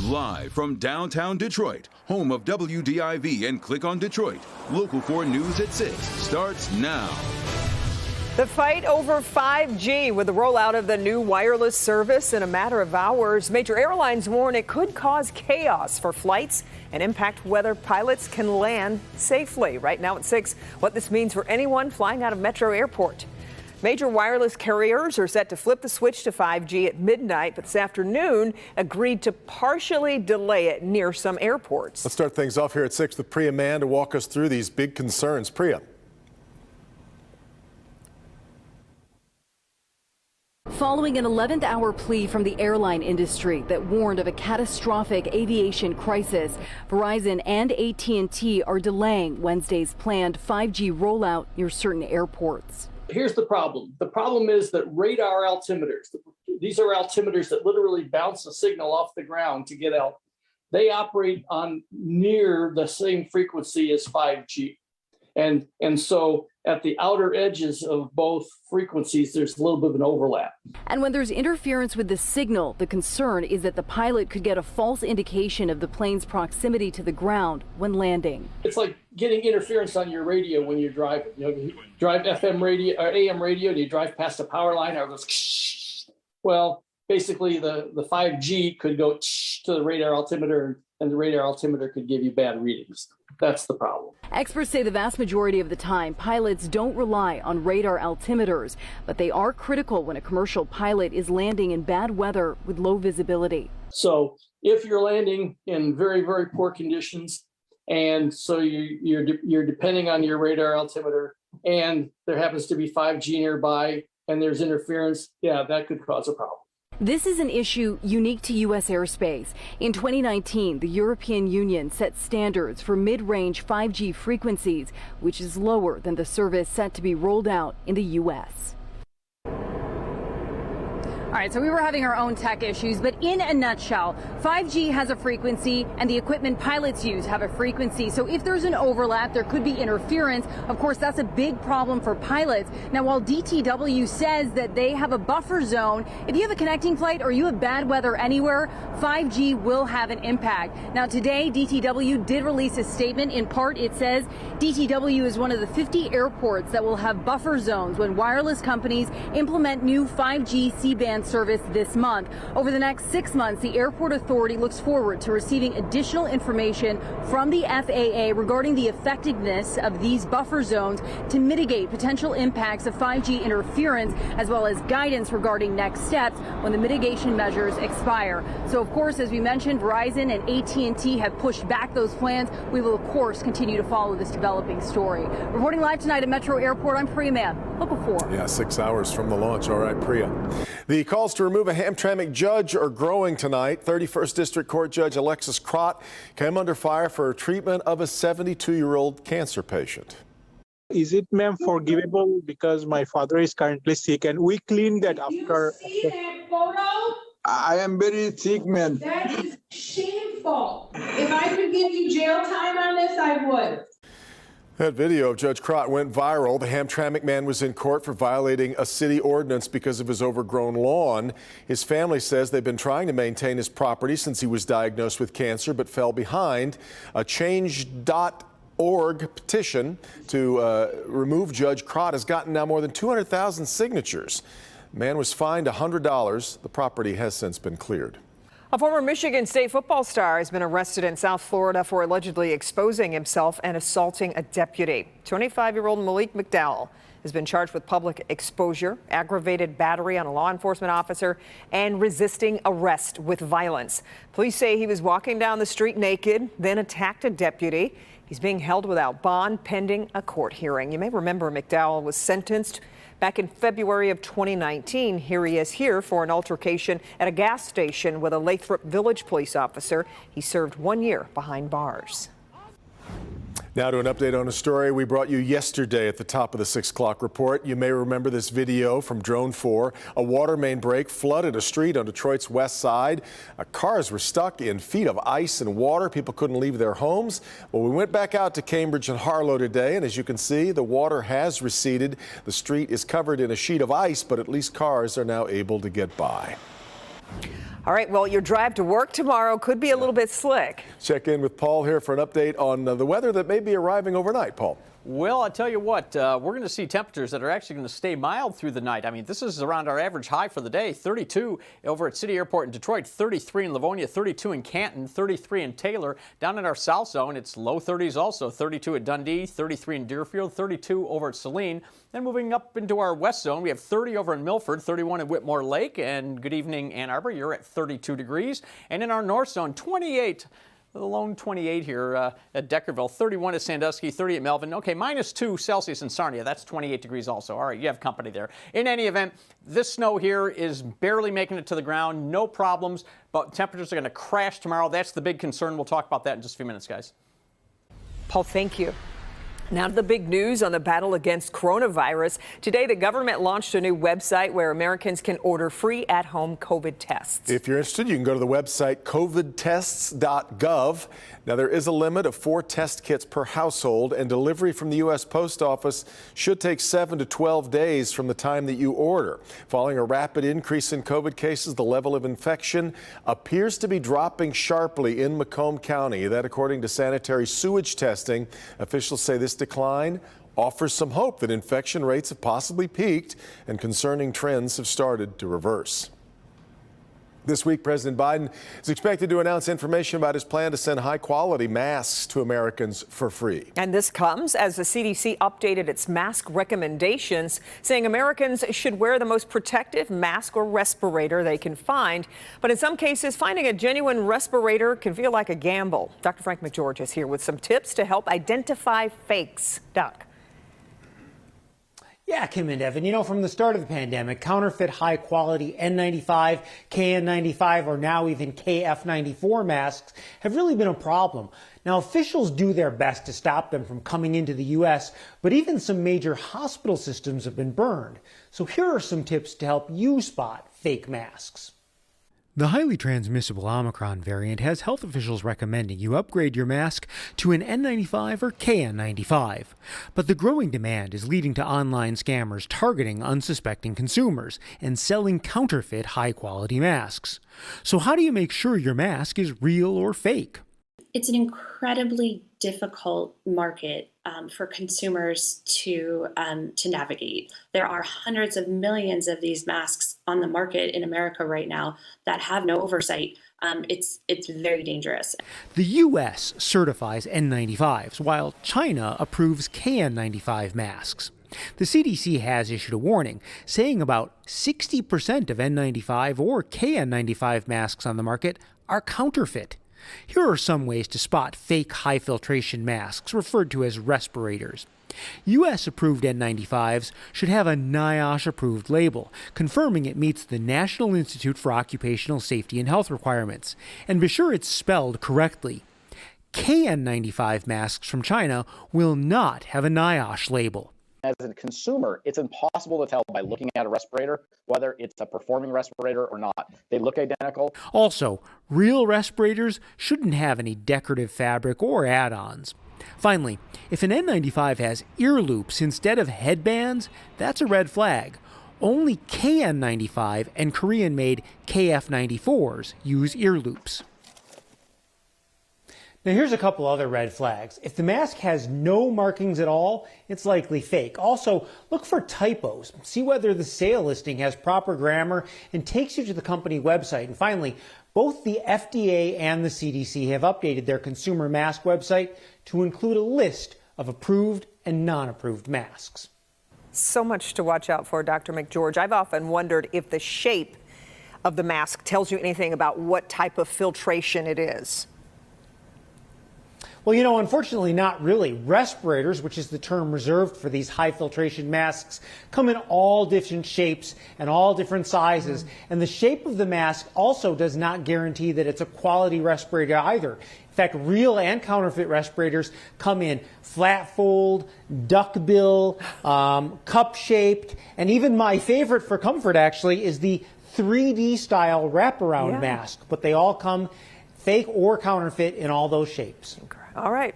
Live from downtown Detroit, home of WDIV and Click on Detroit, Local 4 News at 6 starts now. The fight over 5G with the rollout of the new wireless service in a matter of hours. Major airlines warn it could cause chaos for flights and impact whether pilots can land safely. Right now at 6, what this means for anyone flying out of Metro Airport. Major wireless carriers are set to flip the switch to 5G at midnight, but this afternoon agreed to partially delay it near some airports. Let's start things off here at 6 with Priya Mann to walk us through these big concerns. Priya. Following an 11th hour plea from the airline industry that warned of a catastrophic aviation crisis, Verizon and AT&T are delaying Wednesday's planned 5G rollout near certain airports. Here's the problem. The problem is that radar altimeters, these are altimeters that literally bounce a signal off the ground to get out. They operate on near the same frequency as 5G. And so at the outer edges of both frequencies, there's a little bit of an overlap. And when there's interference with the signal, the concern is that the pilot could get a false indication of the plane's proximity to the ground when landing. It's like getting interference on your radio when you're driving. You drive FM radio or AM radio, and you drive past a power line, or it goes. Well, basically the 5G could go to the radar altimeter, and the radar altimeter could give you bad readings. That's the problem. Experts say the vast majority of the time, pilots don't rely on radar altimeters, but they are critical when a commercial pilot is landing in bad weather with low visibility. So if you're landing in very, very poor conditions, and so you're depending on your radar altimeter, and there happens to be 5G nearby, and there's interference, yeah, that could cause a problem. This is an issue unique to U.S. airspace. In 2019, the European Union set standards for mid-range 5G frequencies, which is lower than the service set to be rolled out in the U.S. All right, so we were having our own tech issues, but in a nutshell, 5G has a frequency and the equipment pilots use have a frequency. So if there's an overlap, there could be interference. Of course, that's a big problem for pilots. Now, while DTW says that they have a buffer zone, if you have a connecting flight or you have bad weather anywhere, 5G will have an impact. Now, today, DTW did release a statement. In part, it says DTW is one of the 50 airports that will have buffer zones when wireless companies implement new 5G C-band service this month. Over the next 6 months, the airport authority looks forward to receiving additional information from the FAA regarding the effectiveness of these buffer zones to mitigate potential impacts of 5G interference, as well as guidance regarding next steps when the mitigation measures expire. So, of course, as we mentioned, Verizon and AT&T have pushed back those plans. We will, of course, continue to follow this developing story. Reporting live tonight at Metro Airport, I'm Priya Mann, Local 4. Yeah, 6 hours from the launch. All right, Priya. The calls to remove a Hamtramck judge are growing tonight. 31st District Court Judge Alexis Krott came under fire for treatment of a 72-year-old cancer patient. Is it, ma'am, forgivable because my father is currently sick and we cleaned that after? You see that photo? I am very sick, man. That is shameful. If I could give you jail time on this, I would. That video of Judge Krott went viral. The Hamtramck man was in court for violating a city ordinance because of his overgrown lawn. His family says they've been trying to maintain his property since he was diagnosed with cancer, but fell behind. A Change.org petition to remove Judge Krott has gotten now more than 200,000 signatures. The man was fined $100. The property has since been cleared. A former Michigan State football star has been arrested in South Florida for allegedly exposing himself and assaulting a deputy. 25-year-old Malik McDowell has been charged with public exposure, aggravated battery on a law enforcement officer, and resisting arrest with violence. Police say he was walking down the street naked, then attacked a deputy. He's being held without bond pending a court hearing. You may remember McDowell was sentenced back in February of 2019. Here he is here for an altercation at a gas station with a Lathrop Village police officer. He served 1 year behind bars. Now to an update on a story we brought you yesterday at the top of the 6 o'clock report. You may remember this video from Drone 4. A water main break flooded a street on Detroit's west side. Cars were stuck in feet of ice and water. People couldn't leave their homes. Well, we went back out to Cambridge and Harlow today, and as you can see, the water has receded. The street is covered in a sheet of ice, but at least cars are now able to get by. All right, well, your drive to work tomorrow could be a little bit slick. Check in with Paul here for an update on the weather that may be arriving overnight. Paul. Well, I'll tell you what, we're going to see temperatures that are actually going to stay mild through the night. I mean, this is around our average high for the day, 32 over at City Airport in Detroit, 33 in Livonia, 32 in Canton, 33 in Taylor. Down in our south zone, it's low 30s also, 32 at Dundee, 33 in Deerfield, 32 over at Saline. Then moving up into our west zone, we have 30 over in Milford, 31 at Whitmore Lake, and good evening, Ann Arbor, you're at 32 degrees. And in our north zone, 28. The lone 28 here at Deckerville, 31 at Sandusky, 30 at Melvin. Okay, -2 Celsius in Sarnia. That's 28 degrees also. All right, you have company there. In any event, this snow here is barely making it to the ground. No problems, but temperatures are going to crash tomorrow. That's the big concern. We'll talk about that in just a few minutes, guys. Paul, thank you. Now to the big news on the battle against coronavirus. Today, the government launched a new website where Americans can order free at-home COVID tests. If you're interested, you can go to the website covidtests.gov. Now, there is a limit of 4 test kits per household, and delivery from the U.S. Post Office should take 7 to 12 days from the time that you order. Following a rapid increase in COVID cases, the level of infection appears to be dropping sharply in Macomb County. That, according to sanitary sewage testing. Officials say this decline offers some hope that infection rates have possibly peaked and concerning trends have started to reverse. This week, President Biden is expected to announce information about his plan to send high-quality masks to Americans for free. And this comes as the CDC updated its mask recommendations, saying Americans should wear the most protective mask or respirator they can find. But in some cases, finding a genuine respirator can feel like a gamble. Dr. Frank McGeorge is here with some tips to help identify fakes. Doc. Yeah, Kim and Evan, you know, from the start of the pandemic, counterfeit high-quality N95, KN95, or now even KF94 masks have really been a problem. Now, officials do their best to stop them from coming into the U.S., but even some major hospital systems have been burned. So here are some tips to help you spot fake masks. The highly transmissible Omicron variant has health officials recommending you upgrade your mask to an N95 or KN95. But the growing demand is leading to online scammers targeting unsuspecting consumers and selling counterfeit high-quality masks. So how do you make sure your mask is real or fake? It's an incredibly difficult market for consumers to navigate. There are hundreds of millions of these masks on the market in America right now that have no oversight. It's very dangerous. The U.S. certifies N95s, while China approves KN95 masks. The CDC has issued a warning, saying about 60% of N95 or KN95 masks on the market are counterfeit. Here are some ways to spot fake high-filtration masks, referred to as respirators. U.S.-approved N95s should have a NIOSH-approved label, confirming it meets the National Institute for Occupational Safety and Health requirements, and be sure it's spelled correctly. KN95 masks from China will not have a NIOSH label. As a consumer, it's impossible to tell by looking at a respirator whether it's a performing respirator or not. They look identical. Also, real respirators shouldn't have any decorative fabric or add-ons. Finally, if an N95 has ear loops instead of headbands, that's a red flag. Only KN95 and Korean-made KF94s use ear loops. Now here's a couple other red flags. If the mask has no markings at all, it's likely fake. Also, look for typos. See whether the sale listing has proper grammar and takes you to the company website. And finally, both the FDA and the CDC have updated their consumer mask website to include a list of approved and non-approved masks. So much to watch out for, Dr. McGeorge. I've often wondered if the shape of the mask tells you anything about what type of filtration it is. Well, you know, unfortunately, not really. Respirators, which is the term reserved for these high filtration masks, come in all different shapes and all different sizes. And the shape of the mask also does not guarantee that it's a quality respirator either. In fact, real and counterfeit respirators come in flat fold, duckbill, cup-shaped, and even my favorite for comfort, actually, is the 3D style wraparound mask. But they all come fake or counterfeit in all those shapes. All right.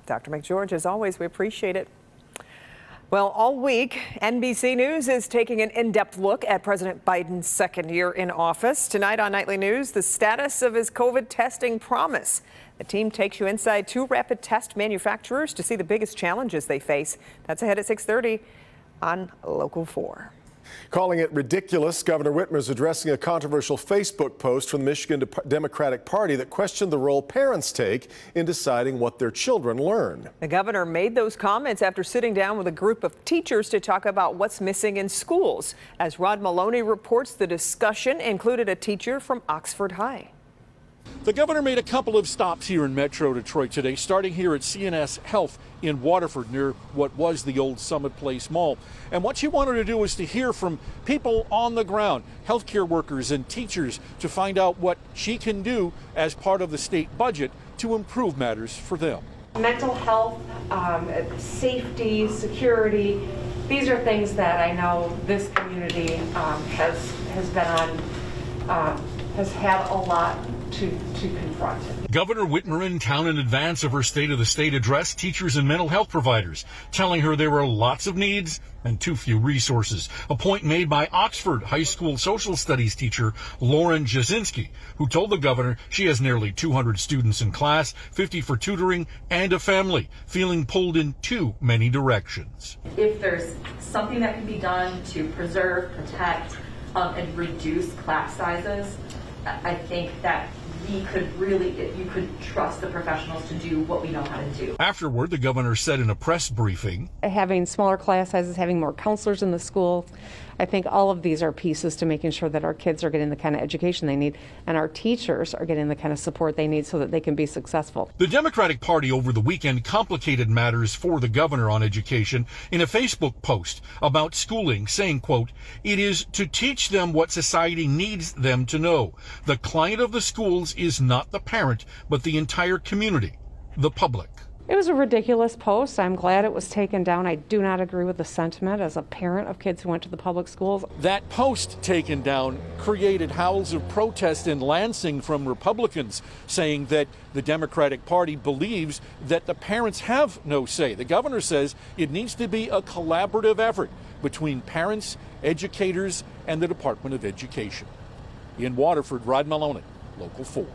Dr. McGeorge, as always, we appreciate it. Well, all week, NBC News is taking an in-depth look at President Biden's second year in office. Tonight on Nightly News, the status of his COVID testing promise. The team takes you inside 2 rapid test manufacturers to see the biggest challenges they face. That's ahead at 6:30 on Local 4. Calling it ridiculous, Governor Whitmer is addressing a controversial Facebook post from the Michigan Democratic Party that questioned the role parents take in deciding what their children learn. The governor made those comments after sitting down with a group of teachers to talk about what's missing in schools. As Rod Maloney reports, the discussion included a teacher from Oxford High. The governor made a couple of stops here in Metro Detroit today, starting here at CNS Health in Waterford near what was the old Summit Place Mall. And what she wanted to do was to hear from people on the ground, healthcare workers and teachers, to find out what she can do as part of the state budget to improve matters for them. Mental health, safety, security, these are things that I know this community has been on, has had a lot to confront. Governor Whitmer in town in advance of her State of the State address teachers and mental health providers, telling her there were lots of needs and too few resources. A point made by Oxford High School social studies teacher Lauren Jasinski, who told the governor she has nearly 200 students in class, 50 for tutoring, and a family, feeling pulled in too many directions. If there's something that can be done to preserve, protect, and reduce class sizes, I think that you could trust the professionals to do what we know how to do. Afterward, the governor said in a press briefing, having smaller class sizes, having more counselors in the school, I think all of these are pieces to making sure that our kids are getting the kind of education they need and our teachers are getting the kind of support they need so that they can be successful. The Democratic Party over the weekend complicated matters for the governor on education in a Facebook post about schooling, saying, quote, "It is to teach them what society needs them to know. The client of the schools is not the parent, but the entire community, the public." It was a ridiculous post. I'm glad it was taken down. I do not agree with the sentiment as a parent of kids who went to the public schools. That post taken down created howls of protest in Lansing from Republicans, saying that the Democratic Party believes that the parents have no say. The governor says it needs to be a collaborative effort between parents, educators, and the Department of Education. In Waterford, Rod Maloney, Local 4.